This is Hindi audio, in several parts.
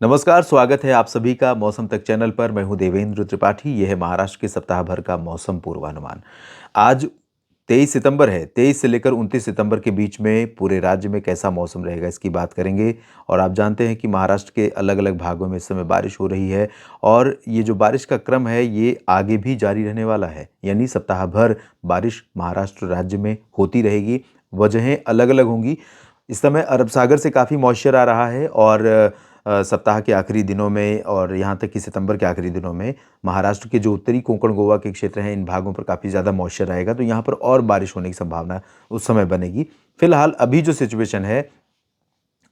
नमस्कार, स्वागत है आप सभी का मौसम तक चैनल पर। मैं हूं देवेंद्र त्रिपाठी। यह है महाराष्ट्र के सप्ताह भर का मौसम पूर्वानुमान। आज 23 सितंबर है। 23 से लेकर 29 सितंबर के बीच में पूरे राज्य में कैसा मौसम रहेगा इसकी बात करेंगे। और आप जानते हैं कि महाराष्ट्र के अलग-अलग भागों में इस समय बारिश हो रही है और ये जो बारिश का क्रम है ये आगे भी जारी रहने वाला है। यानी सप्ताह भर बारिश महाराष्ट्र राज्य में होती रहेगी। वजहें अलग-अलग होंगी। इस समय अरब सागर से काफ़ी मॉइस्चर आ रहा है और सप्ताह के आखिरी दिनों में और यहाँ तक कि सितंबर के आखिरी दिनों में महाराष्ट्र के जो उत्तरी कोंकण गोवा के क्षेत्र हैं इन भागों पर काफ़ी ज़्यादा मॉइस्चर आएगा, तो यहाँ पर और बारिश होने की संभावना उस समय बनेगी। फिलहाल अभी जो सिचुएशन है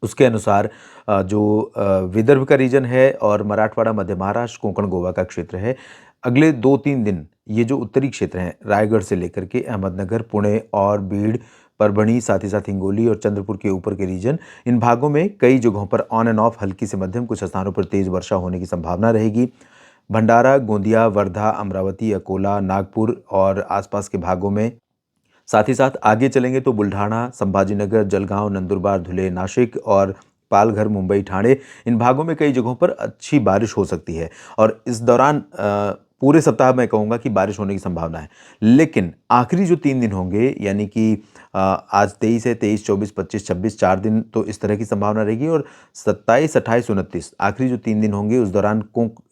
उसके अनुसार विदर्भ का रीजन है और मराठवाड़ा, मध्य महाराष्ट्र, कोंकण गोवा का क्षेत्र है। अगले 2-3 दिन ये जो उत्तरी क्षेत्र हैं, रायगढ़ से लेकर के अहमदनगर, पुणे और बीड़, परभणी, साथ ही साथ हिंगोली और चंद्रपुर के ऊपर के रीजन, इन भागों में कई जगहों पर ऑन एंड ऑफ हल्की से मध्यम, कुछ स्थानों पर तेज़ वर्षा होने की संभावना रहेगी। भंडारा, गोंदिया, वर्धा, अमरावती, अकोला, नागपुर और आसपास के भागों में, साथ ही साथ आगे चलेंगे तो बुल्ढाना, संभाजीनगर, जलगांव, नंदुरबार, धुले, नाशिक और पालघर, मुंबई, ठाणे, इन भागों में कई जगहों पर अच्छी बारिश हो सकती है। और इस दौरान पूरे सप्ताह मैं कहूँगा कि बारिश होने की संभावना है। लेकिन आखिरी जो 3 दिन होंगे यानी कि आज 23 है, 23, 24, 25, 26, 4 दिन तो इस तरह की संभावना रहेगी और 27, 28, 29 आखिरी जो 3 दिन होंगे उस दौरान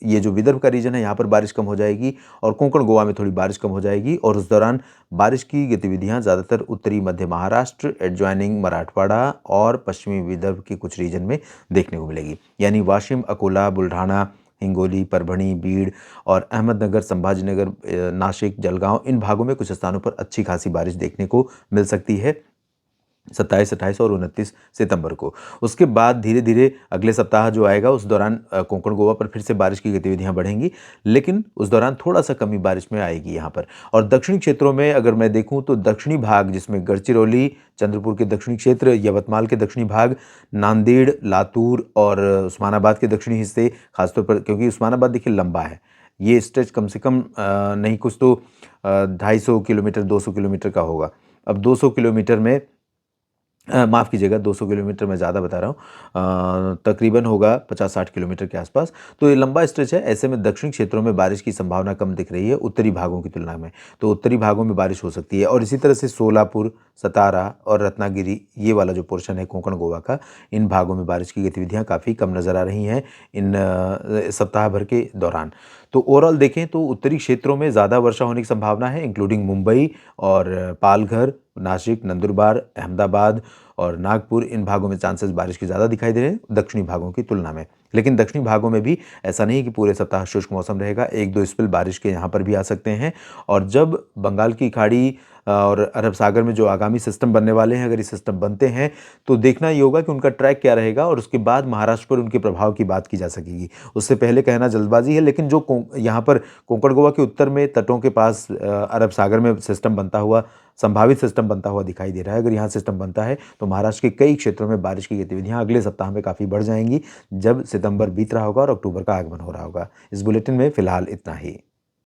ये जो विदर्भ का रीजन है यहाँ पर बारिश कम हो जाएगी और कोंकण गोवा में थोड़ी बारिश कम हो जाएगी और उस दौरान बारिश की गतिविधियां ज़्यादातर उत्तरी मध्य महाराष्ट्र, एडजॉइनिंग मराठवाड़ा और पश्चिमी विदर्भ के कुछ रीजन में देखने को मिलेगी। यानी वाशिम, अकोला, बुल्ढाना, हिंगोली, परभणी, बीड़ और अहमदनगर, संभाजीनगर, नाशिक, जलगांव, इन भागों में कुछ स्थानों पर अच्छी खासी बारिश देखने को मिल सकती है 27, 28 और 29 सितंबर को। उसके बाद धीरे-धीरे अगले सप्ताह जो आएगा उस दौरान कोंकण गोवा पर फिर से बारिश की गतिविधियां बढ़ेंगी, लेकिन उस दौरान थोड़ा-सा कमी बारिश में आएगी यहाँ पर। और दक्षिणी क्षेत्रों में अगर मैं देखूँ तो दक्षिणी भाग जिसमें गढ़चिरौली, चंद्रपुर के दक्षिणी क्षेत्र, यवतमाल के दक्षिणी भाग, नांदेड़, लातूर और उस्मानाबाद के दक्षिणी हिस्से, खासतौर पर क्योंकि उस्मानाबाद देखिए लंबा है। ये स्ट्रेच कम से कम नहीं कुछ तो 250 किलोमीटर, 200 किलोमीटर का होगा। अब 200 किलोमीटर में माफ़ कीजिएगा 200 किलोमीटर मैं ज़्यादा बता रहा हूँ, तकरीबन होगा 50-60 किलोमीटर के आसपास। तो ये लंबा स्ट्रेच है, ऐसे में दक्षिणी क्षेत्रों में बारिश की संभावना कम दिख रही है उत्तरी भागों की तुलना में। तो उत्तरी भागों में बारिश हो सकती है और इसी तरह से सोलापुर, सतारा और रत्नागिरी, ये वाला जो पोर्शन है कोंकण गोवा का, इन भागों में बारिश की गतिविधियाँ काफ़ी कम नज़र आ रही हैं इन सप्ताह भर के दौरान। तो ओवरऑल देखें तो उत्तरी क्षेत्रों में ज़्यादा वर्षा होने की संभावना है, इंक्लूडिंग मुंबई और पालघर, नासिक, नंदुरबार, अहमदाबाद और नागपुर, इन भागों में चांसेस बारिश के ज़्यादा दिखाई दे रहे हैं दक्षिणी भागों की तुलना में। लेकिन दक्षिणी भागों में भी ऐसा नहीं कि पूरे सप्ताह शुष्क मौसम रहेगा, 1-2 स्पेल बारिश के यहाँ पर भी आ सकते हैं। और जब बंगाल की खाड़ी और अरब सागर में जो आगामी सिस्टम बनने वाले हैं, अगर ये सिस्टम बनते हैं तो देखना ये होगा कि उनका ट्रैक क्या रहेगा और उसके बाद महाराष्ट्र पर उनके प्रभाव की बात की जा सकेगी। उससे पहले कहना जल्दबाजी है, लेकिन जो यहाँ पर कोंकण गोवा के उत्तर में तटों के पास अरब सागर में सिस्टम बनता हुआ, संभावित सिस्टम बनता हुआ दिखाई दे रहा है। अगर यहाँ सिस्टम बनता है तो महाराष्ट्र के कई क्षेत्रों में बारिश की गतिविधियां अगले सप्ताह में काफ़ी बढ़ जाएंगी, जब सितंबर बीत रहा होगा और अक्टूबर का आगमन हो रहा होगा। इस बुलेटिन में फिलहाल इतना ही।